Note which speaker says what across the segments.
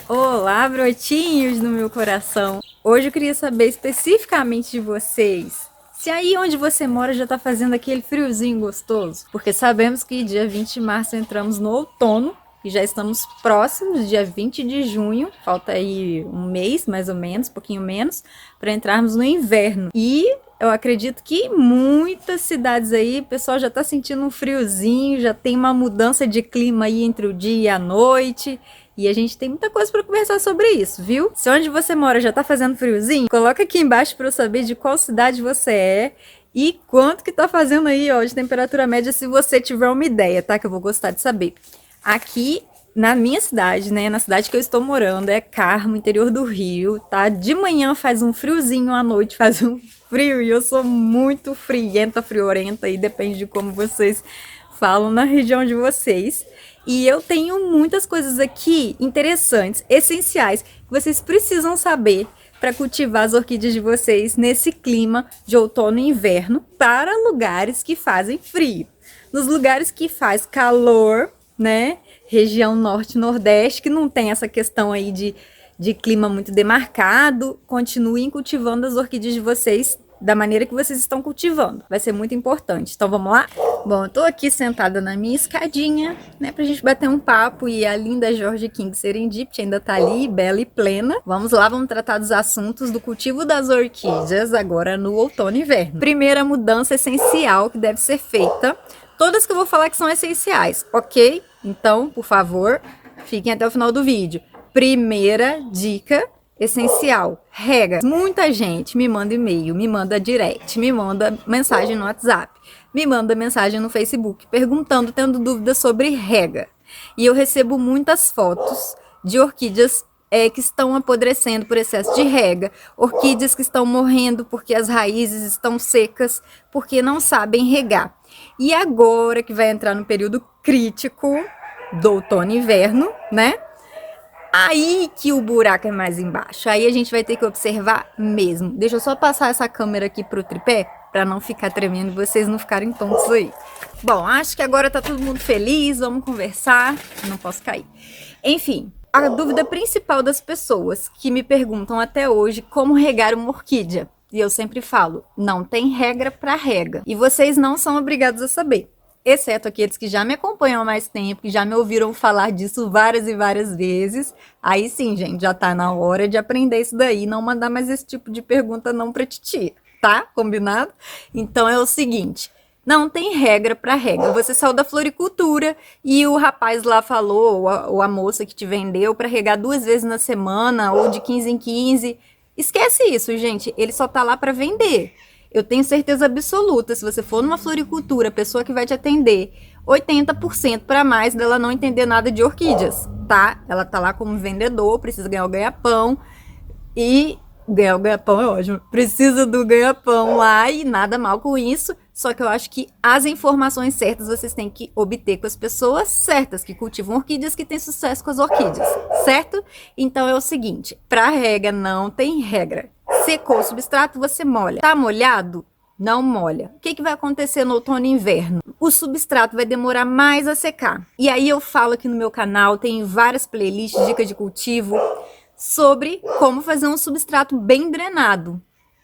Speaker 1: Olá, brotinhos do meu coração. Hoje eu queria saber especificamente de vocês. Se aí onde você mora já tá fazendo aquele friozinho gostoso, porque sabemos que dia 20 de março entramos no outono e já estamos próximos, dia 20 de junho, falta aí um mês mais ou menos, pouquinho menos, para entrarmos no inverno. E eu acredito que muitas cidades aí, o pessoal já tá sentindo um friozinho, já tem uma mudança de clima aí entre o dia e a noite. E a gente tem muita coisa para conversar sobre isso, viu? Se onde você mora já tá fazendo friozinho, coloca aqui embaixo para eu saber de qual cidade você é e quanto que tá fazendo aí, ó, de temperatura média, se você tiver uma ideia, tá? Que eu vou gostar de saber. Aqui na minha cidade, né, na cidade que eu estou morando, é Carmo, interior do Rio, tá? De manhã faz um friozinho, à noite faz um frio e eu sou muito frienta, friorenta e depende de como vocês falam na região de vocês. E eu tenho muitas coisas aqui interessantes, essenciais, que vocês precisam saber para cultivar as orquídeas de vocês nesse clima de outono e inverno para lugares que fazem frio. Nos lugares que faz calor, né? Região norte e nordeste, que não tem essa questão aí de clima muito demarcado, continuem cultivando as orquídeas de vocês da maneira que vocês estão cultivando. Vai ser muito importante. Então vamos lá? Bom, eu tô aqui sentada na minha escadinha, né, pra gente bater um papo e a linda Georgia King Serendipity ainda tá ali, bela e plena. Vamos lá, vamos tratar dos assuntos do cultivo das orquídeas agora no outono e inverno. Primeira mudança essencial que deve ser feita. Todas que eu vou falar que são essenciais, ok? Então, por favor, fiquem até o final do vídeo. Primeira dica essencial, rega. Muita gente me manda e-mail, me manda direct, me manda mensagem no WhatsApp, me manda mensagem no Facebook perguntando, tendo dúvidas sobre rega. E eu recebo muitas fotos de orquídeas que estão apodrecendo por excesso de rega, orquídeas que estão morrendo porque as raízes estão secas, porque não sabem regar. E agora que vai entrar no período crítico do outono e inverno, né? Aí que o buraco é mais embaixo. Aí a gente vai ter que observar mesmo. Deixa eu só passar essa câmera aqui pro tripé, para não ficar tremendo e vocês não ficarem tontos aí. Bom, acho que agora tá todo mundo feliz, vamos conversar. Não posso cair. Enfim, a dúvida principal das pessoas que me perguntam até hoje como regar uma orquídea. E eu sempre falo, não tem regra para rega. E vocês não são obrigados a saber. Exceto aqueles que já me acompanham há mais tempo, que já me ouviram falar disso várias e várias vezes. Aí sim, gente, já tá na hora de aprender isso daí, não mandar mais esse tipo de pergunta não pra titia, tá? Combinado? Então é o seguinte, não tem regra para rega. Você saiu da floricultura e o rapaz lá falou, ou a moça que te vendeu, para regar 2 vezes na semana ou de 15 em 15. Esquece isso, gente. Ele só tá lá para vender. Eu tenho certeza absoluta, se você for numa floricultura, a pessoa que vai te atender, 80% para mais dela não entender nada de orquídeas, tá? Ela tá lá como vendedor, precisa ganhar o ganha-pão e ganhar o ganha-pão é ótimo. Precisa do ganha-pão lá e nada mal com isso, só que eu acho que as informações certas vocês têm que obter com as pessoas certas que cultivam orquídeas, que têm sucesso com as orquídeas, certo? Então é o seguinte, para rega não tem regra. Secou o substrato, você molha. Tá molhado? Não molha. O que vai acontecer no outono e inverno? O substrato vai demorar mais a secar. E aí eu falo aqui no meu canal, tem várias playlists, dicas de cultivo, sobre como fazer um substrato bem drenado.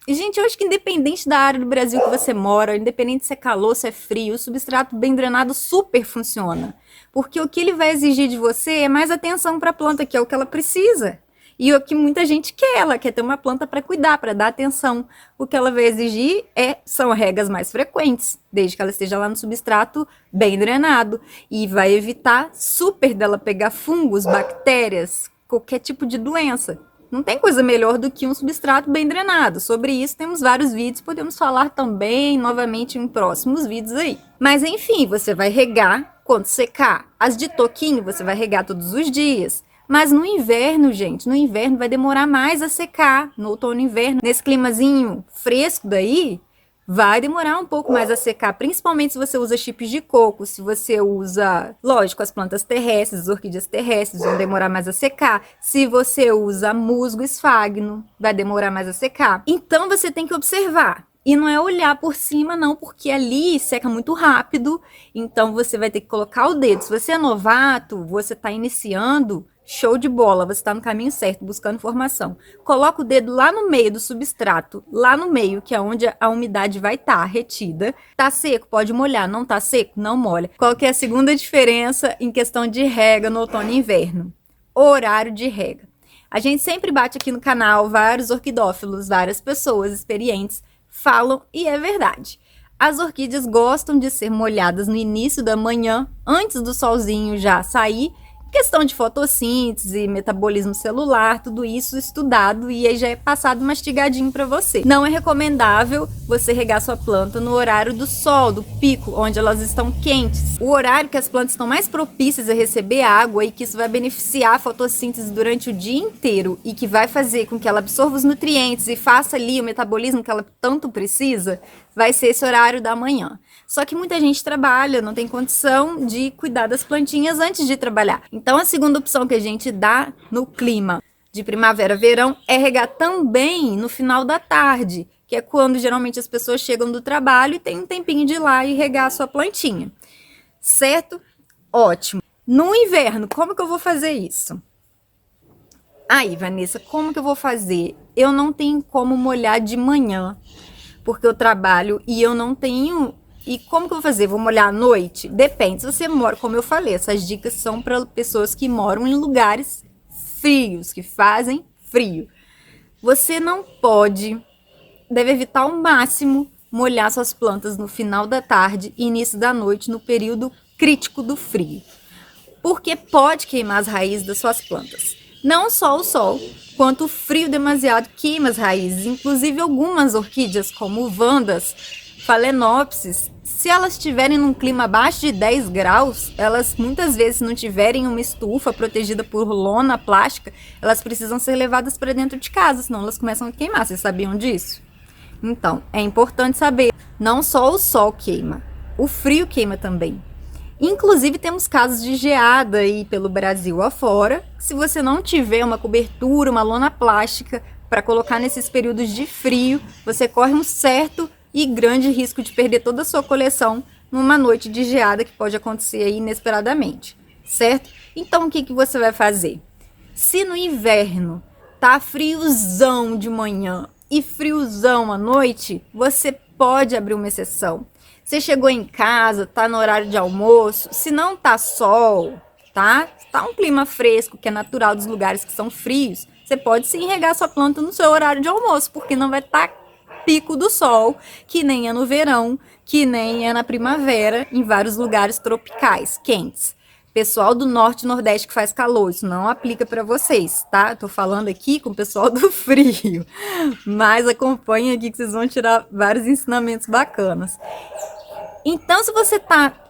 Speaker 1: E, gente, eu acho que independente da área do Brasil que você mora, independente se é calor, se é frio, o substrato bem drenado super funciona. Porque o que ele vai exigir de você é mais atenção para a planta, que é o que ela precisa. E o que muita gente quer, ela quer ter uma planta para cuidar, para dar atenção. O que ela vai exigir são regas mais frequentes, desde que ela esteja lá no substrato bem drenado. E vai evitar super dela pegar fungos, bactérias, qualquer tipo de doença. Não tem coisa melhor do que um substrato bem drenado. Sobre isso temos vários vídeos, podemos falar também novamente em próximos vídeos aí. Mas enfim, você vai regar quando secar. As de toquinho você vai regar todos os dias. Mas no inverno, gente, no inverno vai demorar mais a secar. No outono e inverno, nesse climazinho fresco daí, vai demorar um pouco mais a secar, principalmente se você usa chips de coco, se você usa, lógico, as plantas terrestres, as orquídeas terrestres vão demorar mais a secar. Se você usa musgo esfagno, vai demorar mais a secar. Então você tem que observar. E não é olhar por cima, não, porque ali seca muito rápido, então você vai ter que colocar o dedo. Se você é novato, você está iniciando, Show de bola, você está no caminho certo, buscando informação. Coloca o dedo lá no meio do substrato, lá no meio, que é onde a umidade vai estar retida. Tá seco, pode molhar. Não tá seco, não molha. Qual que é a segunda diferença em questão de rega no outono e inverno? Horário de rega. A gente sempre bate aqui no canal, vários orquidófilos, várias pessoas experientes falam, e é verdade. As orquídeas gostam de ser molhadas no início da manhã, antes do solzinho já sair. Questão de fotossíntese, metabolismo celular, tudo isso estudado e aí já é passado mastigadinho para você. Não é recomendável você regar sua planta no horário do sol, do pico, onde elas estão quentes. O horário que as plantas estão mais propícias a receber água e que isso vai beneficiar a fotossíntese durante o dia inteiro e que vai fazer com que ela absorva os nutrientes e faça ali o metabolismo que ela tanto precisa, vai ser esse horário da manhã. Só que muita gente trabalha, não tem condição de cuidar das plantinhas antes de trabalhar. Então, a segunda opção que a gente dá no clima de primavera, verão, é regar também no final da tarde, que é quando geralmente as pessoas chegam do trabalho e tem um tempinho de ir lá e regar a sua plantinha. Certo? Ótimo. No inverno, como que eu vou fazer isso? Aí, Vanessa, como que eu vou fazer? Eu não tenho como molhar de manhã, porque eu trabalho e eu não tenho. E como que eu vou fazer? Vou molhar à noite? Depende. Se você mora, como eu falei, essas dicas são para pessoas que moram em lugares frios, que fazem frio. Você não pode, deve evitar ao máximo molhar suas plantas no final da tarde e início da noite, no período crítico do frio. Porque pode queimar as raízes das suas plantas. Não só o sol, quanto o frio demasiado queima as raízes. Inclusive algumas orquídeas, como vandas, Phalaenopsis, se elas estiverem num clima abaixo de 10 graus, elas muitas vezes, se não tiverem uma estufa protegida por lona plástica, elas precisam ser levadas para dentro de casa, senão elas começam a queimar. Vocês sabiam disso? Então, é importante saber, não só o sol queima, o frio queima também. Inclusive, temos casos de geada aí pelo Brasil afora. Se você não tiver uma cobertura, uma lona plástica para colocar nesses períodos de frio, você corre um certo e grande risco de perder toda a sua coleção numa noite de geada que pode acontecer aí inesperadamente, certo? Então, o que você vai fazer? Se no inverno tá friozão de manhã e friozão à noite, você pode abrir uma exceção. Você chegou em casa, tá no horário de almoço, se não tá sol, tá? Tá um clima fresco, que é natural dos lugares que são frios, você pode sim regar sua planta no seu horário de almoço, porque não vai estar pico do sol, que nem é no verão, que nem é na primavera, em vários lugares tropicais, quentes. Pessoal do norte e nordeste que faz calor, isso não aplica para vocês, tá? Tô falando aqui com o pessoal do frio, mas acompanha aqui que vocês vão tirar vários ensinamentos bacanas. Então, se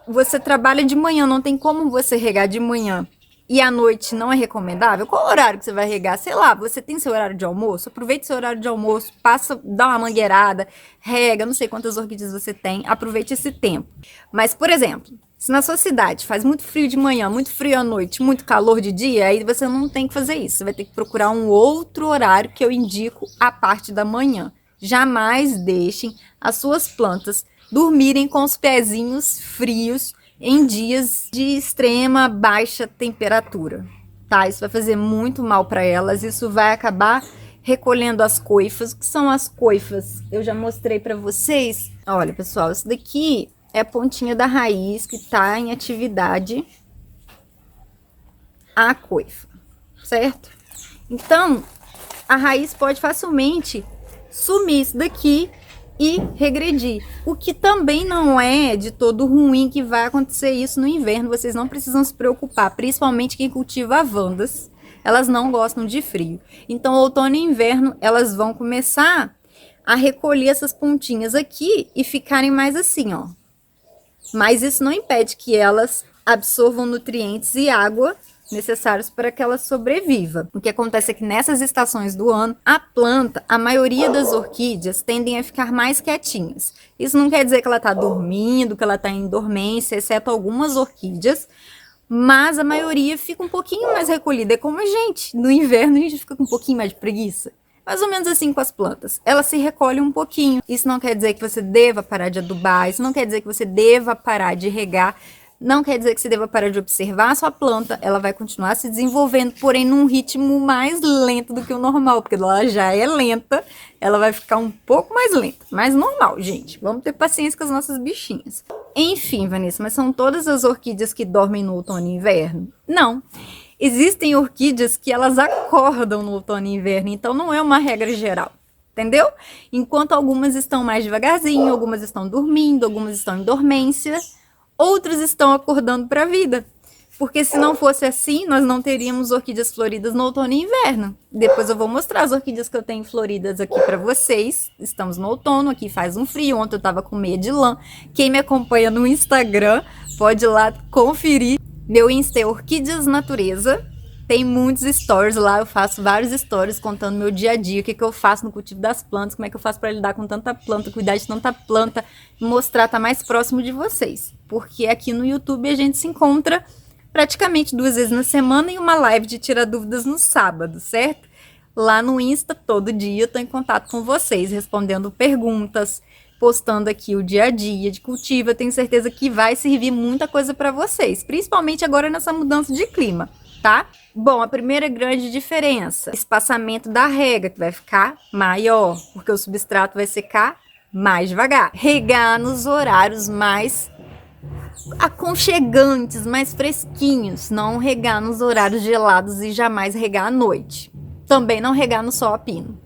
Speaker 1: você trabalha de manhã, não tem como você regar de manhã e à noite não é recomendável, qual horário que você vai regar? Sei lá, você tem seu horário de almoço? Aproveite seu horário de almoço, dá uma mangueirada, rega, não sei quantas orquídeas você tem, aproveite esse tempo. Mas, por exemplo, se na sua cidade faz muito frio de manhã, muito frio à noite, muito calor de dia, aí você não tem que fazer isso. Você vai ter que procurar um outro horário que eu indico a parte da manhã. Jamais deixem as suas plantas dormirem com os pezinhos frios em dias de extrema baixa temperatura, tá? Isso vai fazer muito mal para elas, isso vai acabar recolhendo as coifas. O que são as coifas? Eu já mostrei para vocês. Olha, pessoal, isso daqui é a pontinha da raiz que está em atividade, a coifa, certo? Então, a raiz pode facilmente sumir isso daqui e regredir. O que também não é de todo ruim que vai acontecer isso no inverno. Vocês não precisam se preocupar, principalmente quem cultiva vandas. Elas não gostam de frio. Então, outono e inverno, elas vão começar a recolher essas pontinhas aqui e ficarem mais assim, ó. Mas isso não impede que elas absorvam nutrientes e água necessários para que ela sobreviva. O que acontece é que nessas estações do ano, a planta, a maioria das orquídeas tendem a ficar mais quietinhas. Isso não quer dizer que ela está dormindo, que ela está em dormência, exceto algumas orquídeas, mas a maioria fica um pouquinho mais recolhida. É como a gente, no inverno a gente fica com um pouquinho mais de preguiça. Mais ou menos assim com as plantas. Elas se recolhem um pouquinho. Isso não quer dizer que você deva parar de adubar, isso não quer dizer que você deva parar de regar. Não quer dizer que você deva parar de observar a sua planta, ela vai continuar se desenvolvendo, porém num ritmo mais lento do que o normal, porque ela já é lenta, ela vai ficar um pouco mais lenta, mas normal, gente. Vamos ter paciência com as nossas bichinhas. Enfim, Vanessa, mas são todas as orquídeas que dormem no outono e inverno? Não. Existem orquídeas que elas acordam no outono e inverno, então não é uma regra geral. Entendeu? Enquanto algumas estão mais devagarzinho, algumas estão dormindo, algumas estão em dormência, outros estão acordando para a vida. Porque se não fosse assim, nós não teríamos orquídeas floridas no outono e inverno. Depois eu vou mostrar as orquídeas que eu tenho floridas aqui para vocês. Estamos no outono, aqui faz um frio. Ontem eu tava com meia de lã. Quem me acompanha no Instagram pode ir lá conferir. Meu Insta é Orquídeas Natureza. Tem muitos stories lá, eu faço vários stories contando meu dia a dia, o que eu faço no cultivo das plantas, como é que eu faço para lidar com tanta planta, cuidar de tanta planta, mostrar, tá mais próximo de vocês. Porque aqui no YouTube a gente se encontra praticamente 2 vezes na semana e uma live de tirar dúvidas no sábado, certo? Lá no Insta, todo dia eu tô em contato com vocês, respondendo perguntas, postando aqui o dia a dia de cultivo. Eu tenho certeza que vai servir muita coisa para vocês, principalmente agora nessa mudança de clima, tá? Bom, a primeira grande diferença, espaçamento da rega, que vai ficar maior, porque o substrato vai secar mais devagar. Regar nos horários mais aconchegantes, mais fresquinhos, não regar nos horários gelados e jamais regar à noite. Também não regar no sol a pino,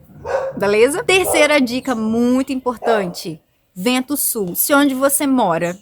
Speaker 1: beleza? Terceira dica muito importante, vento sul. Se onde você mora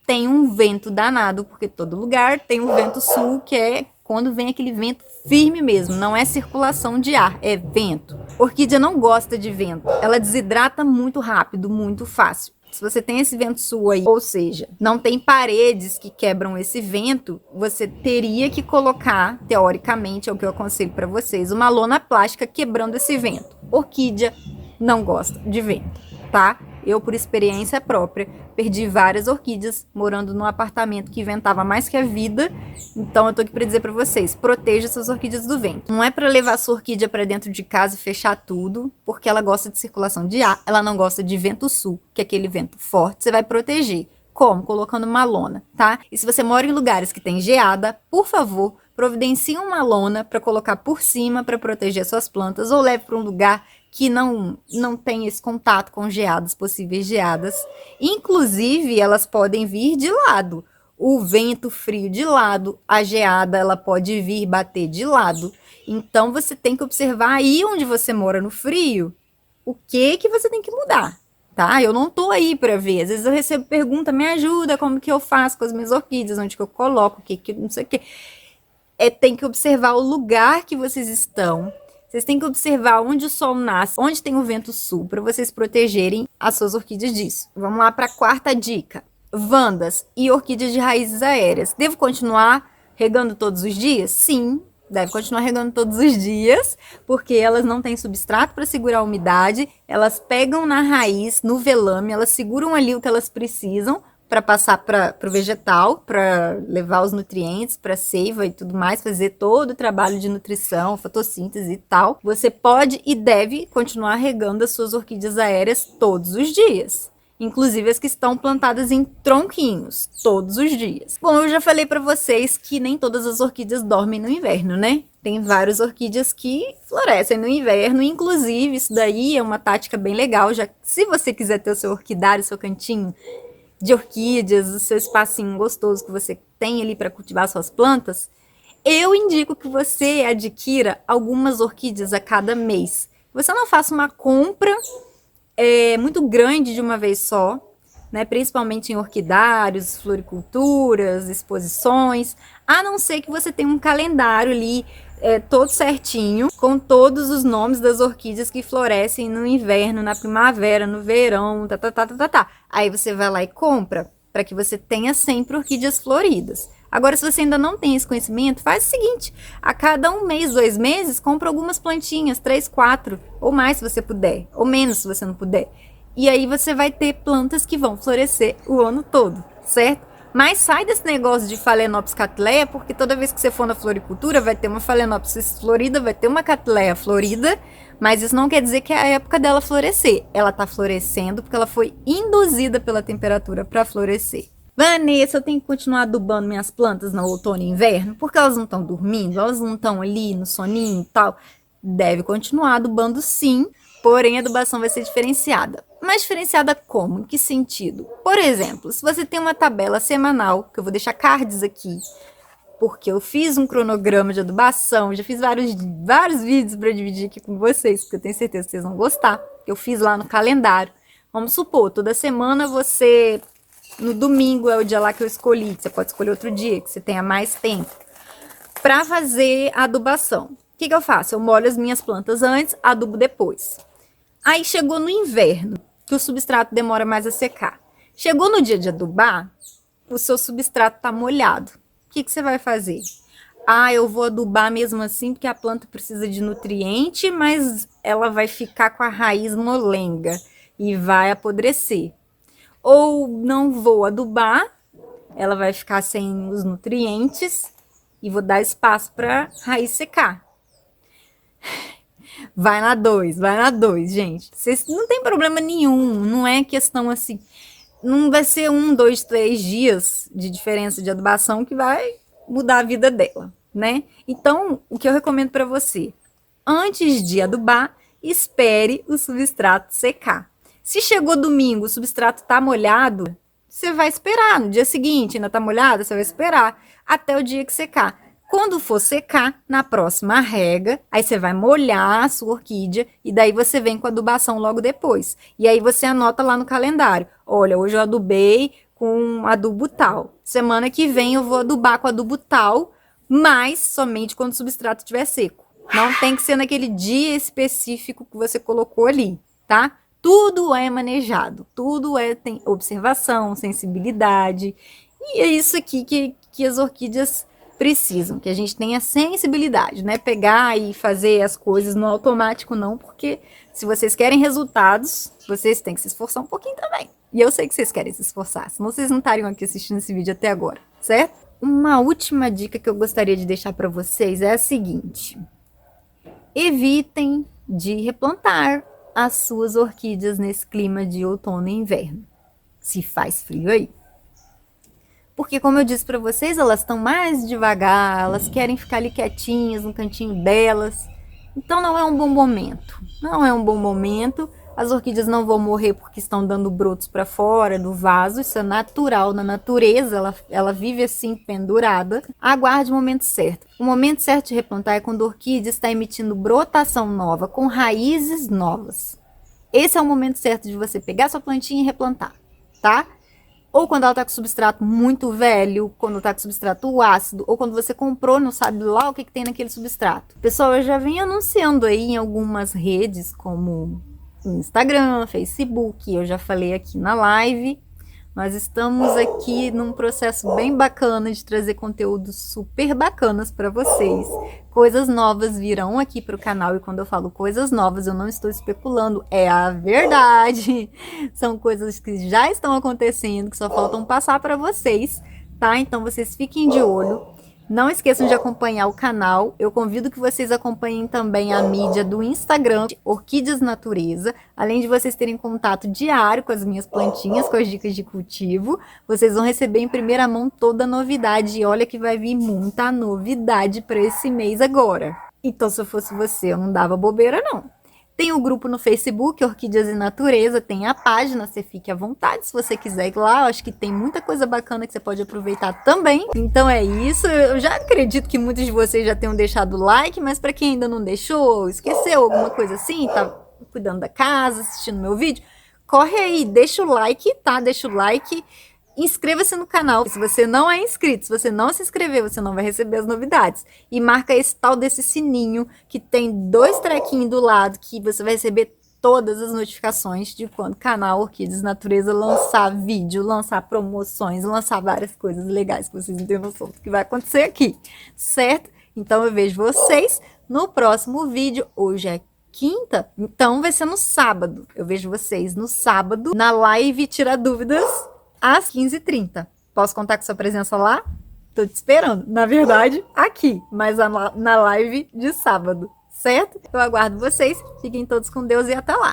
Speaker 1: tem um vento danado, porque todo lugar tem um vento sul, que é quando vem aquele vento firme mesmo, não é circulação de ar, é vento. Orquídea não gosta de vento, ela desidrata muito rápido, muito fácil. Se você tem esse vento sul aí, ou seja, não tem paredes que quebram esse vento, você teria que colocar, teoricamente, é o que eu aconselho para vocês, uma lona plástica quebrando esse vento. Orquídea não gosta de vento, tá? Eu, por experiência própria, perdi várias orquídeas morando num apartamento que ventava mais que a vida. Então, eu tô aqui para dizer para vocês, proteja suas orquídeas do vento. Não é para levar sua orquídea para dentro de casa e fechar tudo, porque ela gosta de circulação de ar, ela não gosta de vento sul, que é aquele vento forte. Você vai proteger. Como? Colocando uma lona, tá? E se você mora em lugares que tem geada, por favor, providencie uma lona para colocar por cima para proteger suas plantas, ou leve para um lugar que não tem esse contato com geadas, possíveis geadas. Inclusive, elas podem vir de lado. O vento frio de lado, a geada, ela pode vir bater de lado. Então, você tem que observar aí onde você mora no frio, o que você tem que mudar, tá? Eu não tô aí para ver. Às vezes eu recebo pergunta, me ajuda, como que eu faço com as minhas orquídeas, onde que eu coloco, o que não sei o que. Tem que observar o lugar que vocês estão. Vocês têm que observar onde o sol nasce, onde tem o vento sul, para vocês protegerem as suas orquídeas disso. Vamos lá para a quarta dica. Vandas e orquídeas de raízes aéreas. Devo continuar regando todos os dias? Sim, deve continuar regando todos os dias, porque elas não têm substrato para segurar a umidade, elas pegam na raiz, no velame, elas seguram ali o que elas precisam, para passar para o vegetal, para levar os nutrientes, para a seiva e tudo mais, fazer todo o trabalho de nutrição, fotossíntese e tal. Você pode e deve continuar regando as suas orquídeas aéreas todos os dias. Inclusive as que estão plantadas em tronquinhos, todos os dias. Bom, eu já falei para vocês que nem todas as orquídeas dormem no inverno, né? Tem várias orquídeas que florescem no inverno, inclusive isso daí é uma tática bem legal, já se você quiser ter o seu orquidário, o seu cantinho de orquídeas, o seu espacinho gostoso que você tem ali para cultivar suas plantas, eu indico que você adquira algumas orquídeas a cada mês. Você não faça uma compra muito grande de uma vez só, né? Principalmente em orquidários, floriculturas, exposições, a não ser que você tenha um calendário ali todo certinho, com todos os nomes das orquídeas que florescem no inverno, na primavera, no verão, tá. Aí você vai lá e compra, para que você tenha sempre orquídeas floridas. Agora, se você ainda não tem esse conhecimento, faz o seguinte, a cada 1 mês, 2 meses, compra algumas plantinhas, 3, 4, ou mais se você puder, ou menos se você não puder. E aí você vai ter plantas que vão florescer o ano todo, certo? Mas sai desse negócio de Phalaenopsis cattleya, porque toda vez que você for na floricultura, vai ter uma Phalaenopsis florida, vai ter uma cattleya florida, mas isso não quer dizer que é a época dela florescer. Ela tá florescendo porque ela foi induzida pela temperatura para florescer. Vanessa, eu tenho que continuar adubando minhas plantas no outono e inverno? Porque elas não estão dormindo, elas não estão ali no soninho e tal. Deve continuar adubando sim, porém a adubação vai ser diferenciada. Mas diferenciada como? Em que sentido? Por exemplo, se você tem uma tabela semanal, que eu vou deixar cards aqui, porque eu fiz um cronograma de adubação, já fiz vários vídeos para dividir aqui com vocês, porque eu tenho certeza que vocês vão gostar. Eu fiz lá no calendário. Vamos supor, toda semana você... No domingo é o dia lá que eu escolhi, que você pode escolher outro dia, que você tenha mais tempo, para fazer a adubação. O que eu faço? Eu molho as minhas plantas antes, adubo depois. Aí chegou no inverno, que o substrato demora mais a secar. Chegou no dia de adubar, o seu substrato está molhado. O que você vai fazer? Ah, eu vou adubar mesmo assim, porque a planta precisa de nutriente, mas ela vai ficar com a raiz molenga e vai apodrecer. Ou não vou adubar, ela vai ficar sem os nutrientes e vou dar espaço para a raiz secar. Vai na 2, gente. Vocês não tem problema nenhum, não é questão assim. Não vai ser 1, 2, 3 dias de diferença de adubação que vai mudar a vida dela, né? Então, o que eu recomendo para você? Antes de adubar, espere o substrato secar. Se chegou domingo, o substrato tá molhado, você vai esperar. No dia seguinte, ainda tá molhado, você vai esperar até o dia que secar. Quando for secar, na próxima rega, aí você vai molhar a sua orquídea e daí você vem com a adubação logo depois. E aí você anota lá no calendário. Olha, hoje eu adubei com adubo tal. Semana que vem eu vou adubar com adubo tal, mas somente quando o substrato estiver seco. Não tem que ser naquele dia específico que você colocou ali, tá? Tudo é manejado, tem observação, sensibilidade. E é isso aqui que as orquídeas precisam, que a gente tenha sensibilidade, né? Pegar e fazer as coisas no automático não, porque se vocês querem resultados, vocês têm que se esforçar um pouquinho também. E eu sei que vocês querem se esforçar, senão vocês não estariam aqui assistindo esse vídeo até agora, certo? Uma última dica que eu gostaria de deixar para vocês é a seguinte: evitem de replantar as suas orquídeas nesse clima de outono e inverno, se faz frio aí. Porque, como eu disse para vocês, elas estão mais devagar, elas querem ficar ali quietinhas no cantinho delas. Então, não é um bom momento. Não é um bom momento. As orquídeas não vão morrer porque estão dando brotos para fora do vaso. Isso é natural na natureza, ela vive assim, pendurada. Aguarde o momento certo. O momento certo de replantar é quando a orquídea está emitindo brotação nova, com raízes novas. Esse é o momento certo de você pegar sua plantinha e replantar, tá? Ou quando ela tá com substrato muito velho, quando tá com substrato ácido, ou quando você comprou, não sabe lá o que tem naquele substrato. Pessoal, eu já venho anunciando aí em algumas redes, como Instagram, Facebook, eu já falei aqui na live. Nós estamos aqui num processo bem bacana de trazer conteúdos super bacanas para vocês. Coisas novas virão aqui para o canal, e quando eu falo coisas novas, eu não estou especulando, é a verdade. São coisas que já estão acontecendo, que só faltam passar para vocês, tá? Então vocês fiquem de olho. Não esqueçam de acompanhar o canal. Eu convido que vocês acompanhem também a mídia do Instagram, Orquídeas Natureza. Além de vocês terem contato diário com as minhas plantinhas, com as dicas de cultivo, vocês vão receber em primeira mão toda a novidade. E olha que vai vir muita novidade para esse mês agora. Então, se eu fosse você, eu não dava bobeira, não. Tem o grupo no Facebook, Orquídeas e Natureza, tem a página, você fique à vontade se você quiser ir lá, eu acho que tem muita coisa bacana que você pode aproveitar também. Então é isso, eu já acredito que muitos de vocês já tenham deixado o like, mas para quem ainda não deixou, esqueceu alguma coisa assim, tá cuidando da casa, assistindo meu vídeo, corre aí, deixa o like, tá? Deixa o like. Inscreva-se no canal, se você não é inscrito, se você não se inscrever, você não vai receber as novidades. E marca esse tal desse sininho, que tem 2 trequinhos do lado, que você vai receber todas as notificações de quando o canal Orquídeas Natureza lançar vídeo, lançar promoções, lançar várias coisas legais que vocês não têm noção do que vai acontecer aqui, certo? Então eu vejo vocês no próximo vídeo. Hoje é quinta, então vai ser no sábado. Eu vejo vocês no sábado, na live Tira Dúvidas, às 15h30. Posso contar com sua presença lá? Tô te esperando. Na verdade, aqui, mas na live de sábado, certo? Eu aguardo vocês. Fiquem todos com Deus e até lá.